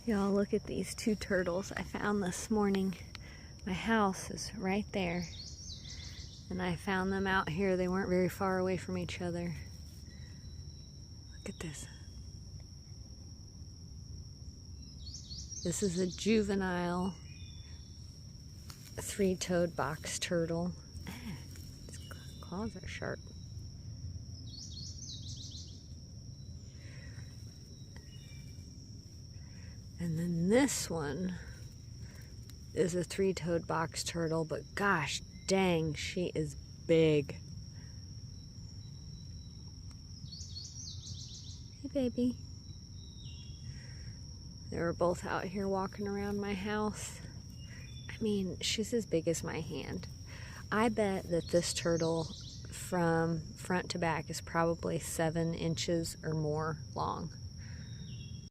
Y'all, look at these two turtles I found this morning. My house is right there, and I found them out here. They weren't very far away from each other. Look at this. This is a juvenile three-toed box turtle. Its claws are sharp. And then this one is a three-toed box turtle, but gosh dang, she is big. Hey, baby. They were both out here walking around my house. I mean, she's as big as my hand. I bet that this turtle from front to back is probably 7 inches or more long.